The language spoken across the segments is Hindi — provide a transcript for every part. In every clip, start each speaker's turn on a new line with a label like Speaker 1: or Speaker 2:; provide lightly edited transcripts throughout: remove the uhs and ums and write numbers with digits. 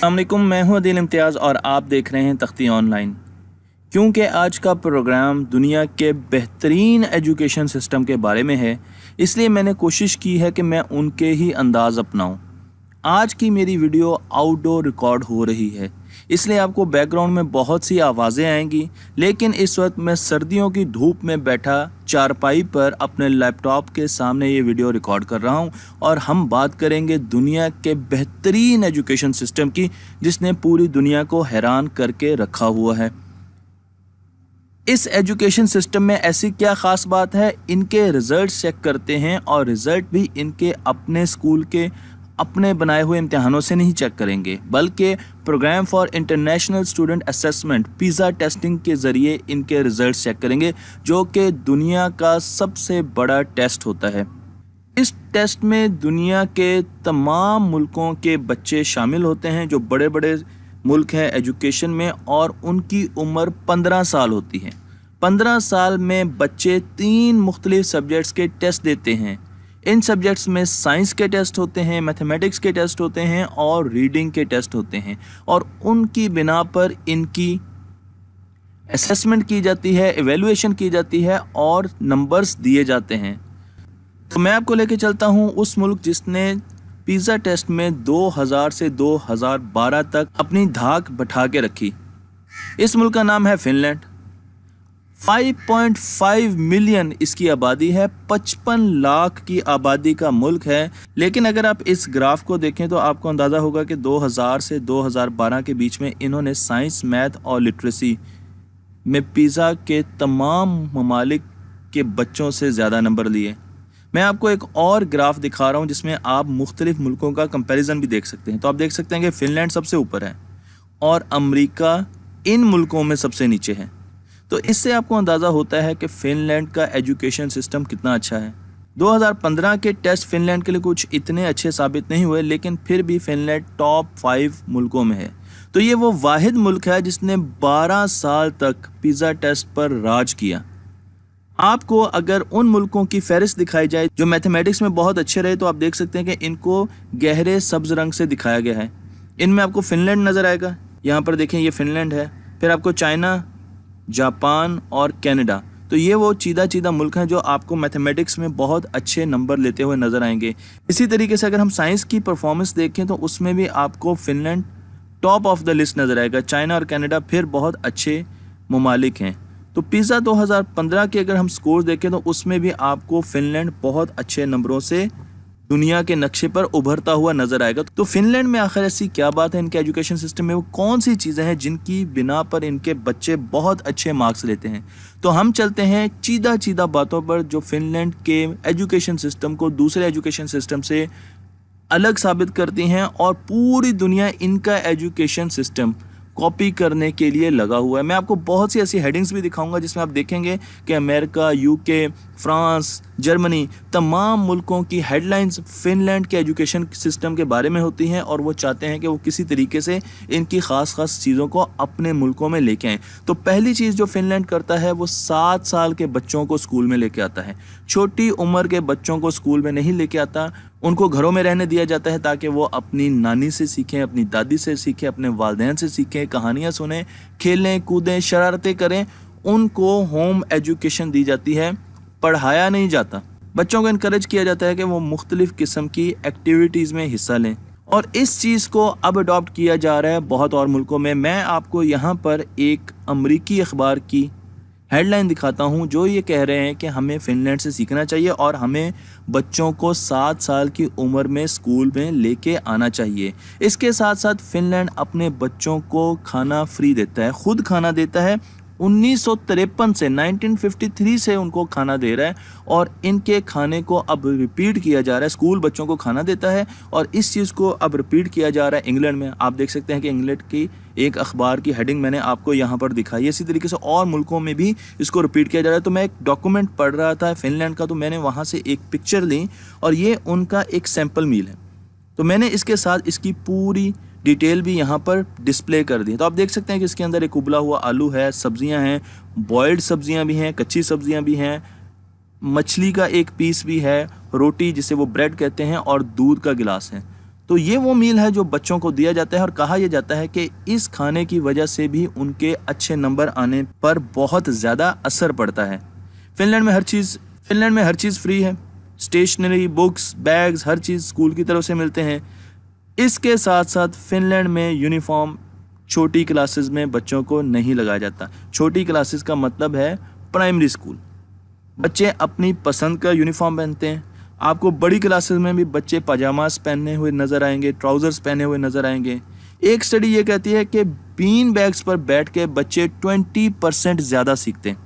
Speaker 1: अस्सलाम वालेकुम, मैं हूं अदील इम्तियाज़ और आप देख रहे हैं तख्ती ऑनलाइन। क्योंकि आज का प्रोग्राम दुनिया के बेहतरीन एजुकेशन सिस्टम के बारे में है, इसलिए मैंने कोशिश की है कि मैं उनके ही अंदाज़ अपनाऊं। आज की मेरी वीडियो आउटडोर रिकॉर्ड हो रही है, इसलिए आपको बैकग्राउंड में बहुत सी आवाज़ें आएंगी, लेकिन इस वक्त मैं सर्दियों की धूप में बैठा चारपाई पर अपने लैपटॉप के सामने ये वीडियो रिकॉर्ड कर रहा हूँ और हम बात करेंगे दुनिया के बेहतरीन एजुकेशन सिस्टम की, जिसने पूरी दुनिया को हैरान करके रखा हुआ है। इस एजुकेशन सिस्टम में ऐसी क्या ख़ास बात है? इनके रिज़ल्ट चेक करते हैं और रिज़ल्ट भी इनके अपने स्कूल के अपने बनाए हुए इम्तिहानों से नहीं चेक करेंगे, बल्कि programme for international student assessment PISA testing के ज़रिए इनके रिज़ल्ट चेक करेंगे, जो कि दुनिया का सबसे बड़ा टेस्ट होता है। इस टेस्ट में दुनिया के तमाम मुल्कों के बच्चे शामिल होते हैं, जो बड़े बड़े मुल्क हैं एजुकेशन में, और उनकी उम्र 15 साल होती है। 15 साल में बच्चे 3 मुख्तलिफ सब्जेक्ट्स के टेस्ट देते हैं। इन सब्जेक्ट्स में साइंस के टेस्ट होते हैं, मैथमेटिक्स के टेस्ट होते हैं और रीडिंग के टेस्ट होते हैं, और उनकी बिना पर इनकी असेसमेंट की जाती है, एवेलुएशन की जाती है और नंबर्स दिए जाते हैं। तो मैं आपको लेके चलता हूँ उस मुल्क जिसने पिज़ा टेस्ट में 2000 से 2012 तक अपनी धाक बैठा के रखी। इस मुल्क का नाम है फिनलैंड। 5.5 मिलियन इसकी आबादी है, 55 लाख की आबादी का मुल्क है। लेकिन अगर आप इस ग्राफ को देखें तो आपको अंदाज़ा होगा कि 2000 से 2012 के बीच में इन्होंने साइंस, मैथ और लिटरेसी में पिज़ा के तमाम ममालिक के बच्चों से ज़्यादा नंबर लिए। मैं आपको एक और ग्राफ दिखा रहा हूँ जिसमें आप मुख्तलिफ मुल्कों का कंपैरिजन भी देख सकते हैं। तो आप देख सकते हैं कि फिनलैंड सबसे ऊपर है और अमेरिका इन मुल्कों में सबसे नीचे है। तो इससे आपको अंदाज़ा होता है कि फ़िनलैंड का एजुकेशन सिस्टम कितना अच्छा है। 2015 के टेस्ट फ़िनलैंड के लिए कुछ इतने अच्छे साबित नहीं हुए, लेकिन फिर भी फ़िनलैंड टॉप 5 मुल्कों में है। तो ये वो वाहिद मुल्क है जिसने 12 साल तक पिज़ा टेस्ट पर राज किया। आपको अगर उन मुल्कों की फहरिस्त दिखाई जाए जो मैथमेटिक्स में बहुत अच्छे रहे, तो आप देख सकते हैं कि इनको गहरे सब्ज़ रंग से दिखाया गया है। इनमें आपको फ़िनलैंड नज़र आएगा, यहाँ पर देखें ये फ़िनलैंड है। फिर आपको चाइना, जापान और कनाडा, तो ये वो चीदा मुल्क हैं जो आपको मैथमेटिक्स में बहुत अच्छे नंबर लेते हुए नज़र आएंगे। इसी तरीके से अगर हम साइंस की परफॉर्मेंस देखें तो उसमें भी आपको Finland top of the list नज़र आएगा। चाइना और कनाडा फिर बहुत अच्छे ममालिक हैं। तो पिज़ा 2015 के अगर हम स्कोर देखें तो उसमें भी आपको फ़िनलैंड बहुत अच्छे नंबरों से दुनिया के नक्शे पर उभरता हुआ नजर आएगा। तो फिनलैंड में आखिर ऐसी क्या बात है इनके एजुकेशन सिस्टम में? वो कौन सी चीज़ें हैं जिनकी बिना पर इनके बच्चे बहुत अच्छे मार्क्स लेते हैं? तो हम चलते हैं चीदा बातों पर जो फिनलैंड के एजुकेशन सिस्टम को दूसरे एजुकेशन सिस्टम से अलग साबित करती हैं, और पूरी दुनिया इनका एजुकेशन सिस्टम कॉपी करने के लिए लगा हुआ है। मैं आपको बहुत सी ऐसी हेडिंग्स भी दिखाऊंगा जिसमें आप देखेंगे कि अमेरिका, यूके, फ्रांस, जर्मनी, तमाम मुल्कों की हेडलाइंस फिनलैंड के एजुकेशन सिस्टम के बारे में होती हैं, और वो चाहते हैं कि वो किसी तरीके से इनकी ख़ास चीज़ों को अपने मुल्कों में लेके आएँ। तो पहली चीज़ जो फिनलैंड करता है वो 7 साल के बच्चों को स्कूल में लेके आता है। छोटी उम्र के बच्चों को स्कूल में नहीं लेके आता, उनको घरों में रहने दिया जाता है ताकि वो अपनी नानी से सीखें, अपनी दादी से सीखें, अपने वालिदैन से सीखें, कहानियाँ सुनें, खेलें कूदें, शरारतें करें। उनको होम एजुकेशन दी जाती है, पढ़ाया नहीं जाता। बच्चों को इनकरेज किया जाता है कि वो मुख्तलिफ़ किस्म की एक्टिविटीज़ में हिस्सा लें, और इस चीज़ को अब अडॉप्ट किया जा रहा है बहुत और मुल्कों में। मैं आपको यहाँ पर एक अमरीकी अखबार की हेडलाइन दिखाता हूँ जो ये कह रहे हैं कि हमें फ़िनलैंड से सीखना चाहिए और हमें बच्चों को 7 साल की उम्र में स्कूल में लेके आना चाहिए। इसके साथ साथ फ़िनलैंड अपने बच्चों को खाना फ्री देता है, खुद खाना देता है। 1953 से 1953 से उनको खाना दे रहा है, और इनके खाने को अब रिपीट किया जा रहा है। स्कूल बच्चों को खाना देता है और इस चीज़ को अब रिपीट किया जा रहा है इंग्लैंड में। आप देख सकते हैं कि इंग्लैंड की एक अखबार की हेडिंग मैंने आपको यहाँ पर दिखाई है। इसी तरीके से और मुल्कों में भी इसको रिपीट किया जा रहा है। तो मैं एक डॉक्यूमेंट पढ़ रहा था फिनलैंड का, तो मैंने वहाँ से एक पिक्चर ली और ये उनका एक सैम्पल मील है। तो मैंने इसके साथ इसकी पूरी डिटेल भी यहाँ पर डिस्प्ले कर दी। तो आप देख सकते हैं कि इसके अंदर एक उबला हुआ आलू है, सब्जियां हैं, बॉयल्ड सब्जियां भी हैं, कच्ची सब्जियां भी हैं, मछली का एक पीस भी है, रोटी जिसे वो ब्रेड कहते हैं, और दूध का गिलास है। तो ये वो मील है जो बच्चों को दिया जाता है और कहा यह जाता है कि इस खाने की वजह से भी उनके अच्छे नंबर आने पर बहुत ज़्यादा असर पड़ता है। फिनलैंड में हर चीज़ फ्री है। स्टेशनरी, बुक्स, बैग्स, हर चीज़ स्कूल की तरफ से मिलते हैं। इसके साथ साथ फिनलैंड में यूनिफॉर्म छोटी क्लासेस में बच्चों को नहीं लगाया जाता। छोटी क्लासेस का मतलब है प्राइमरी स्कूल। बच्चे अपनी पसंद का यूनिफॉर्म पहनते हैं। आपको बड़ी क्लासेस में भी बच्चे पजामास पहने हुए नज़र आएंगे, ट्राउज़र्स पहने हुए नज़र आएंगे। एक स्टडी ये कहती है कि बीन बैग्स पर बैठ के बच्चे 20% ज़्यादा सीखते हैं।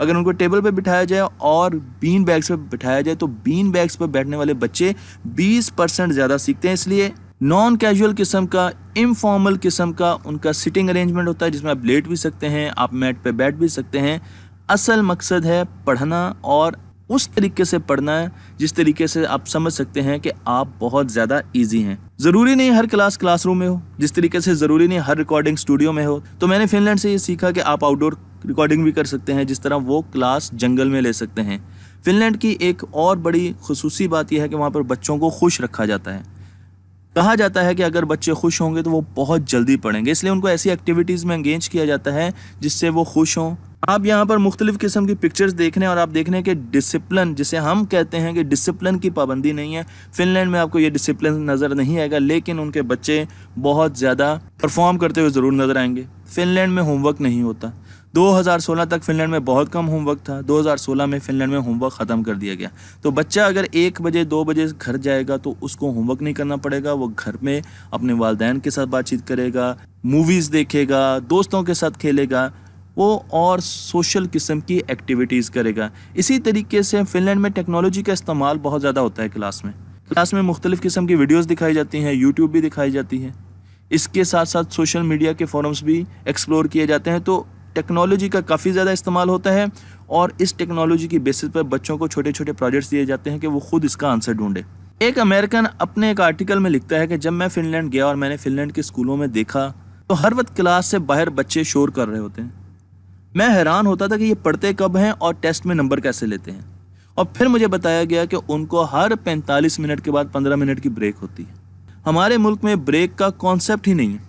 Speaker 1: अगर उनको टेबल पे बिठाया जाए और बीन बैग्स पे बिठाया जाए तो बीन बैग्स पर बैठने वाले बच्चे 20% ज़्यादा सीखते हैं। इसलिए नॉन कैजुअल किस्म का, इनफॉर्मल किस्म का उनका सिटिंग अरेंजमेंट होता है जिसमें आप लेट भी सकते हैं, आप मैट पे बैठ भी सकते हैं। असल मकसद है पढ़ना और उस तरीके से पढ़ना है जिस तरीके से आप समझ सकते हैं कि आप बहुत ज़्यादा इजी हैं। ज़रूरी नहीं हर क्लासरूम में हो, जिस तरीके से ज़रूरी नहीं हर रिकॉर्डिंग स्टूडियो में हो। तो मैंने फिनलैंड से ये सीखा कि आप आउटडोर रिकॉर्डिंग भी कर सकते हैं, जिस तरह वो क्लास जंगल में ले सकते हैं। फिनलैंड की एक और बड़ी खुसूसी बात यह है कि वहाँ पर बच्चों को खुश रखा जाता है। कहा जाता है कि अगर बच्चे खुश होंगे तो वो बहुत जल्दी पढ़ेंगे, इसलिए उनको ऐसी एक्टिविटीज़ में एंगेज किया जाता है जिससे वो खुश हों। आप यहाँ पर मुख्तलिफ किस्म की पिक्चर्स देख रहे हैं और आप देख रहे हैं कि डिसिप्लिन, जिसे हम कहते हैं कि डिसिप्लिन की पाबंदी नहीं है। फिनलैंड में आपको ये डिसिप्लिन नज़र नहीं आएगा, लेकिन उनके बच्चे बहुत ज़्यादा परफॉर्म करते हुए ज़रूर नज़र आएंगे। फिनलैंड में होमवर्क नहीं होता। 2016 तक फिनलैंड में बहुत कम होमवर्क था। 2016 में फिनलैंड में होमवर्क ख़त्म कर दिया गया। तो बच्चा अगर 1 बजे 2 बजे घर जाएगा तो उसको होमवर्क नहीं करना पड़ेगा। वो घर में अपने वालिदैन के साथ बातचीत करेगा, मूवीज़ देखेगा, दोस्तों के साथ खेलेगा, वो और सोशल किस्म की एक्टिविटीज़ करेगा। इसी तरीके से फिनलैंड में टेक्नोलॉजी का इस्तेमाल बहुत ज़्यादा होता है। क्लास में मुख्तलिफ़ किस्म की वीडियोज़ दिखाई जाती हैं, यूट्यूब भी दिखाई जाती है। इसके साथ साथ सोशल मीडिया के फोरम्स भी एक्सप्लोर किए जाते हैं। तो टेक्नोलॉजी का काफ़ी ज़्यादा इस्तेमाल होता है और इस टेक्नोलॉजी की बेसिस पर बच्चों को छोटे छोटे प्रोजेक्ट्स दिए जाते हैं कि वो खुद इसका आंसर ढूंढे। एक अमेरिकन अपने एक आर्टिकल में लिखता है कि जब मैं फिनलैंड गया और मैंने फिनलैंड के स्कूलों में देखा तो हर वक्त क्लास से बाहर बच्चे शोर कर रहे होते हैं। मैं हैरान होता था कि ये पढ़ते कब हैं और टेस्ट में नंबर कैसे लेते हैं। और फिर मुझे बताया गया कि उनको हर 45 मिनट के बाद 15 मिनट की ब्रेक होती है। हमारे मुल्क में ब्रेक का कॉन्सेप्ट ही नहीं है।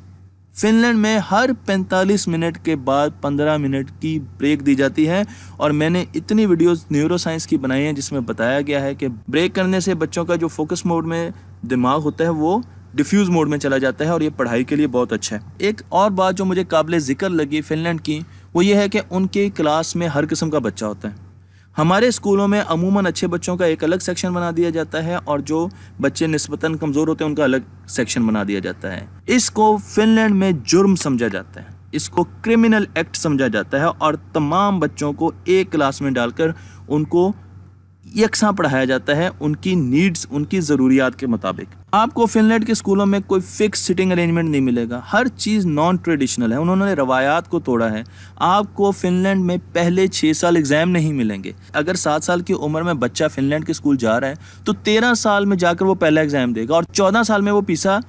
Speaker 1: फिनलैंड में हर 45 मिनट के बाद 15 मिनट की ब्रेक दी जाती है। और मैंने इतनी वीडियोस न्यूरोसाइंस की बनाई हैं जिसमें बताया गया है कि ब्रेक करने से बच्चों का जो फोकस मोड में दिमाग होता है वो डिफ्यूज मोड में चला जाता है और ये पढ़ाई के लिए बहुत अच्छा है। एक और बात जो मुझे काबिल ज़िक्र लगी फिनलैंड की, वो ये है कि उनके क्लास में हर किस्म का बच्चा होता है। हमारे स्कूलों में अमूमन अच्छे बच्चों का एक अलग सेक्शन बना दिया जाता है और जो बच्चे निस्बतन कमज़ोर होते हैं उनका अलग सेक्शन बना दिया जाता है। इसको फिनलैंड में जुर्म समझा जाता है, इसको क्रिमिनल एक्ट समझा जाता है और तमाम बच्चों को एक क्लास में डालकर उनको यकसां पढ़ाया जाता है उनकी नीड्स, उनकी ज़रूरियात के मुताबिक। आपको फिनलैंड के स्कूलों में कोई फिक्स सिटिंग अरेंजमेंट नहीं मिलेगा। हर चीज़ नॉन ट्रेडिशनल है, उन्होंने रवायात को तोड़ा है। आपको फिनलैंड में पहले 6 साल एग्ज़ाम नहीं मिलेंगे। अगर 7 साल की उम्र में बच्चा फिनलैंड के स्कूल जा रहा है तो 13 साल में जाकर वो पहला एग्ज़ाम देगा और 14 साल में वो पीसा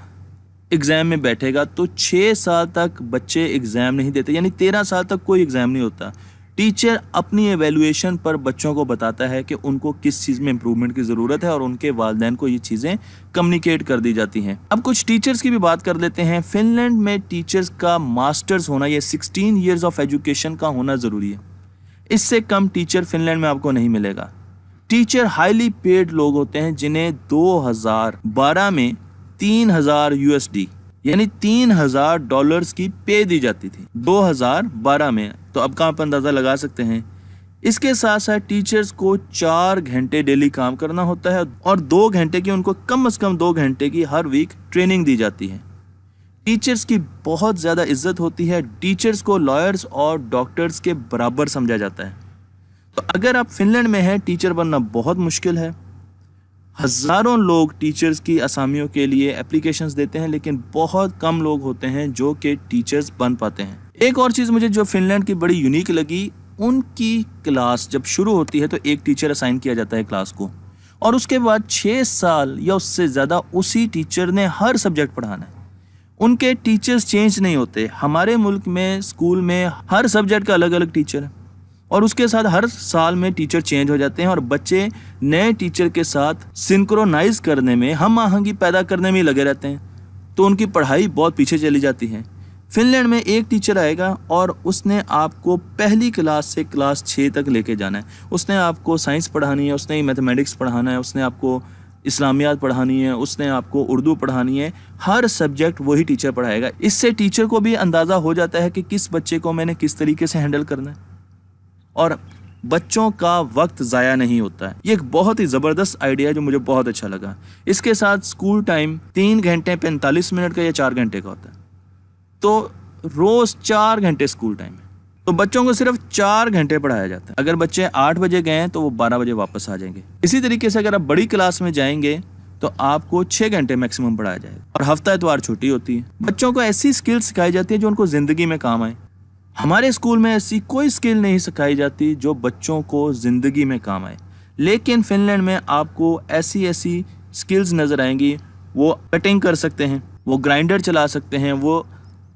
Speaker 1: एग्ज़ाम में बैठेगा। तो 6 साल तक बच्चे एग्ज़ाम नहीं देते, यानी 13 साल तक कोई एग्ज़ाम नहीं होता। टीचर अपनी एवेल्यूएशन पर बच्चों को बताता है कि उनको किस चीज़ में इम्प्रूवमेंट की ज़रूरत है और उनके वालिदैन को ये चीज़ें कम्युनिकेट कर दी जाती हैं। अब कुछ टीचर्स की भी बात कर लेते हैं। फिनलैंड में टीचर्स का मास्टर्स होना, ये 16 ईयर्स ऑफ एजुकेशन का होना ज़रूरी है। इससे कम टीचर फिनलैंड में आपको नहीं मिलेगा। टीचर हाईली पेड लोग होते हैं जिन्हें 2012 में 3000 USD यानी $3000 की पे दी जाती थी 2012 में। तो अब कहाँ पर अंदाज़ा लगा सकते हैं। इसके साथ साथ टीचर्स को 4 घंटे डेली काम करना होता है और 2 घंटे की, उनको कम से कम 2 घंटे की हर वीक ट्रेनिंग दी जाती है। टीचर्स की बहुत ज़्यादा इज्जत होती है। टीचर्स को लॉयर्स और डॉक्टर्स के बराबर समझा जाता है। तो अगर आप फिनलैंड में हैं, टीचर बनना बहुत मुश्किल है। हज़ारों लोग टीचर्स की असामियों के लिए एप्लीकेशंस देते हैं, लेकिन बहुत कम लोग होते हैं जो कि टीचर्स बन पाते हैं। एक और चीज़ मुझे जो फिनलैंड की बड़ी यूनिक लगी, उनकी क्लास जब शुरू होती है तो एक टीचर असाइन किया जाता है क्लास को और उसके बाद 6 साल या उससे ज़्यादा उसी टीचर ने हर सब्जेक्ट पढ़ाना है। उनके टीचर्स चेंज नहीं होते। हमारे मुल्क में स्कूल में हर सब्जेक्ट का अलग अलग टीचर है और उसके साथ हर साल में टीचर चेंज हो जाते हैं और बच्चे नए टीचर के साथ सिंक्रोनाइज करने में, हम आहंगी पैदा करने में ही लगे रहते हैं, तो उनकी पढ़ाई बहुत पीछे चली जाती है। फिनलैंड में एक टीचर आएगा और उसने आपको पहली क्लास से क्लास 6 तक लेके जाना है। उसने आपको साइंस पढ़ानी है, उसने मैथमेटिक्स पढ़ाना है, उसने आपको इस्लामियात पढ़ानी है, उसने आपको उर्दू पढ़ानी है। हर सब्जेक्ट वही टीचर पढ़ाएगा। इससे टीचर को भी अंदाज़ा हो जाता है कि किस बच्चे को मैंने किस तरीके से हैंडल करना है और बच्चों का वक्त ज़ाया नहीं होता है। ये एक बहुत ही ज़बरदस्त आइडिया है जो मुझे बहुत अच्छा लगा। इसके साथ स्कूल टाइम 3 घंटे 45 मिनट का या 4 घंटे का होता है, तो रोज़ 4 घंटे स्कूल टाइम है, तो बच्चों को सिर्फ 4 घंटे पढ़ाया जाता है। अगर बच्चे 8 बजे गए हैं तो वो 12 बजे वापस आ जाएंगे। इसी तरीके से अगर आप बड़ी क्लास में जाएंगे तो आपको 6 घंटे मैक्सिमम पढ़ाया जाएगा और हफ्ता इतवार छुट्टी होती है। बच्चों को ऐसी स्किल सिखाई जाती है जो उनको ज़िंदगी में काम आए। हमारे स्कूल में ऐसी कोई स्किल नहीं सिखाई जाती जो बच्चों को ज़िंदगी में काम आए, लेकिन फिनलैंड में आपको ऐसी ऐसी स्किल्स नज़र आएंगी। वो कटिंग कर सकते हैं, वो ग्राइंडर चला सकते हैं, वो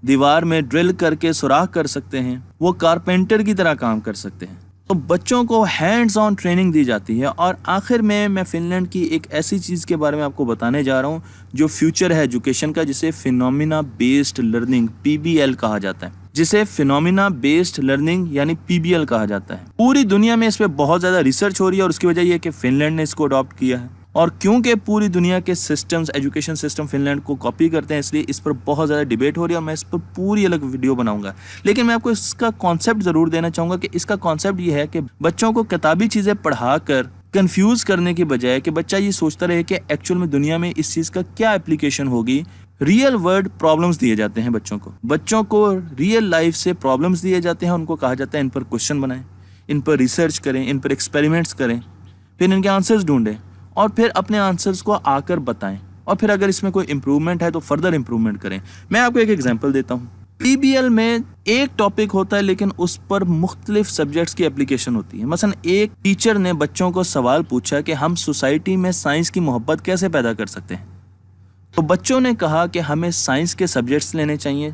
Speaker 1: दीवार में ड्रिल करके सुराख कर सकते हैं, वो कारपेंटर की तरह काम कर सकते हैं। तो बच्चों को हैंड्स ऑन ट्रेनिंग दी जाती है। और आखिर में मैं फिनलैंड की एक ऐसी चीज़ के बारे में आपको बताने जा रहा हूँ जो फ्यूचर है एजुकेशन का, जिसे फिनोमिना बेस्ड लर्निंग PBL कहा जाता है, जिसे फिनोमिना बेस्ड लर्निंग यानी PBL कहा जाता है। पूरी दुनिया में इस पर बहुत ज़्यादा रिसर्च हो रही है और उसकी वजह यह है कि फिनलैंड ने इसको अडॉप्ट किया है। और क्योंकि पूरी दुनिया के सिस्टम्स, एजुकेशन सिस्टम फिनलैंड को कॉपी करते हैं, इसलिए इस पर बहुत ज़्यादा डिबेट हो रही है और मैं इस पर पूरी अलग वीडियो बनाऊंगा। लेकिन मैं आपको इसका कॉन्सेप्ट ज़रूर देना चाहूँगा कि इसका कॉन्सेप्ट ये है कि बच्चों को किताबी चीज़ें पढ़ा कर कन्फ्यूज़ करने की बजाय कि बच्चा ये सोचता रहे कि एक्चुअल में दुनिया में इस चीज़ का क्या एप्लीकेशन होगी, रियल वर्ल्ड प्रॉब्लम्स दिए जाते हैं बच्चों को रियल लाइफ से प्रॉब्लम्स दिए जाते हैं। उनको कहा जाता है इन पर क्वेश्चन बनाएं, इन पर रिसर्च करें, इन पर एक्सपेरिमेंट्स करें, फिर इनके आंसर्स ढूंढें और फिर अपने आंसर्स को आकर बताएं और फिर अगर इसमें कोई इम्प्रूवमेंट है तो फर्दर इम्प्रूवमेंट करें। मैं आपको एक एग्जांपल देता हूँ। PBL में एक टॉपिक होता है लेकिन उस पर मुख्तलिफ सब्जेक्ट्स की एप्लीकेशन होती है। मसलन एक टीचर ने बच्चों को सवाल पूछा कि हम सोसाइटी में साइंस की मोहब्बत कैसे पैदा कर सकते हैं, तो बच्चों ने कहा कि हमें साइंस के सब्जेक्ट्स लेने चाहिए,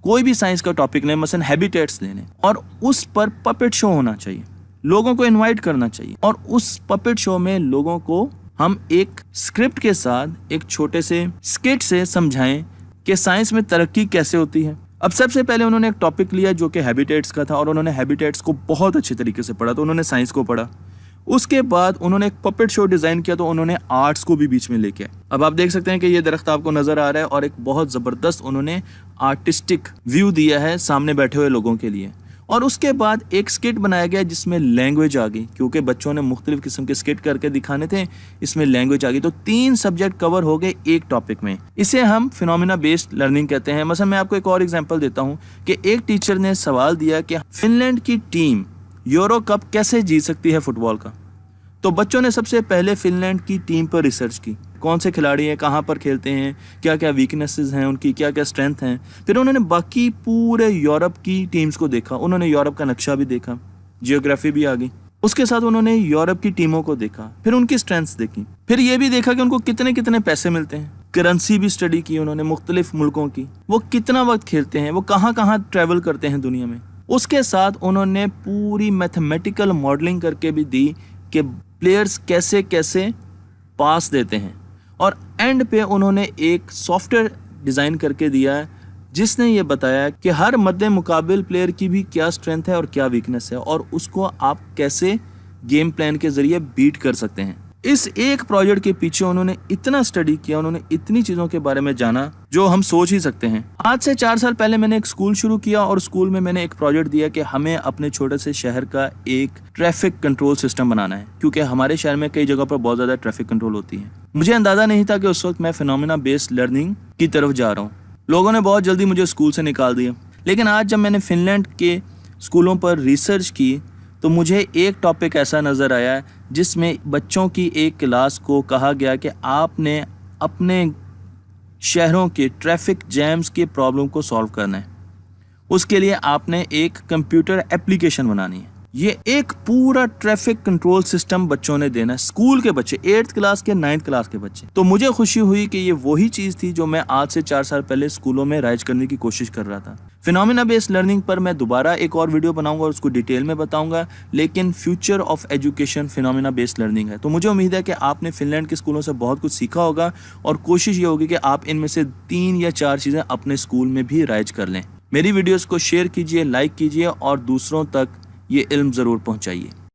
Speaker 1: कोई भी साइंस का टॉपिक लें, मसलन हैबिटेट्स लेने, और उस पर पपेट शो होना चाहिए, लोगों को इनवाइट करना चाहिए और उस पपेट शो में लोगों को हम एक स्क्रिप्ट के साथ एक छोटे से स्किट से समझाएं कि साइंस में तरक्की कैसे होती है। अब सबसे पहले उन्होंने एक टॉपिक लिया जो कि हैबिटेट्स का था और उन्होंने हैबिटेट्स को बहुत अच्छे तरीके से पढ़ा, तो उन्होंने साइंस को पढ़ा। उसके बाद उन्होंने एक पपेट शो डिज़ाइन किया, तो उन्होंने आर्ट्स को भी बीच में लेके आए। अब आप देख सकते हैं कि ये दरख्त आपको नज़र आ रहा है और एक बहुत ज़बरदस्त उन्होंने आर्टिस्टिक व्यू दिया है सामने बैठे हुए लोगों के लिए। और उसके बाद एक स्किट बनाया गया जिसमें लैंग्वेज आ गई, क्योंकि बच्चों ने मुख्तलिफ किस्म के स्किट करके दिखाने थे, इसमें लैंग्वेज आ गई। तो 3 सब्जेक्ट कवर हो गए एक टॉपिक में। इसे हम फिनोमिना बेस्ड लर्निंग कहते हैं। मसलन मैं आपको एक और एग्जांपल देता हूँ कि एक टीचर ने सवाल दिया कि फिनलैंड की टीम यूरो कप कैसे जीत सकती है फुटबॉल का। तो बच्चों ने सबसे पहले फिनलैंड की टीम पर रिसर्च की, कौन से खिलाड़ी हैं, कहाँ पर खेलते हैं, क्या क्या वीकनेसेस हैं उनकी, क्या क्या स्ट्रेंथ हैं। फिर उन्होंने बाकी पूरे यूरोप की टीम्स को देखा, उन्होंने यूरोप का नक्शा भी देखा, जियोग्राफी भी आ गई। उसके साथ उन्होंने यूरोप की टीमों को देखा, फिर उनकी स्ट्रेंथ्स देखी, फिर ये भी देखा कि उनको कितने कितने पैसे मिलते हैं, करेंसी भी स्टडी की उन्होंने मुख्तलिफ मुल्कों की, वो कितना वक्त खेलते हैं, वो कहाँ कहाँ ट्रैवल करते हैं दुनिया में। उसके साथ उन्होंने पूरी मैथमेटिकल मॉडलिंग करके भी दी कि प्लेयर्स कैसे कैसे पास देते हैं। और एंड पे उन्होंने एक सॉफ्टवेयर डिज़ाइन करके दिया है जिसने ये बताया कि हर मद्दे मुकाबिल प्लेयर की भी क्या स्ट्रेंथ है और क्या वीकनेस है और उसको आप कैसे गेम प्लान के ज़रिए बीट कर सकते हैं। इस एक प्रोजेक्ट के पीछे उन्होंने इतना स्टडी किया, उन्होंने इतनी चीज़ों के बारे में जाना जो हम सोच ही सकते हैं। आज से 4 साल पहले मैंने एक स्कूल शुरू किया और स्कूल में मैंने एक प्रोजेक्ट दिया कि हमें अपने छोटे से शहर का एक ट्रैफिक कंट्रोल सिस्टम बनाना है, क्योंकि हमारे शहर में कई जगह पर बहुत ज़्यादा ट्रैफिक कंट्रोल होती है। मुझे अंदाज़ा नहीं था कि उस वक्त मैं फिनोमिना बेस्ड लर्निंग की तरफ जा रहा हूँ। लोगों ने बहुत जल्दी मुझे स्कूल से निकाल दिया, लेकिन आज जब मैंने फिनलैंड के स्कूलों पर रिसर्च की तो मुझे एक टॉपिक ऐसा नज़र आया जिसमें बच्चों की एक क्लास को कहा गया कि आपने अपने शहरों के ट्रैफिक जैम्स के प्रॉब्लम को सॉल्व करना है। उसके लिए आपने एक कंप्यूटर एप्लीकेशन बनानी है। ये एक पूरा ट्रैफिक कंट्रोल सिस्टम बच्चों ने देना है, स्कूल के बच्चे, 8th क्लास के 9th क्लास के बच्चे। तो मुझे खुशी हुई कि ये वही चीज थी जो मैं आज से 4 साल पहले स्कूलों में राइज करने की कोशिश कर रहा था। फिनोमेना बेस्ड लर्निंग पर मैं दोबारा एक और वीडियो बनाऊंगा और उसको डिटेल में बताऊंगा, लेकिन future of education phenomena based learning है। तो मुझे उम्मीद है कि आपने फिनलैंड के स्कूलों से बहुत कुछ सीखा होगा और कोशिश ये होगी कि आप इनमें से 3 या 4 चीजें अपने स्कूल में भी राइज कर लें। मेरी वीडियोस को शेयर कीजिए, लाइक कीजिए और दूसरों तक ये इल्म ज़रूर पहुंचाइए।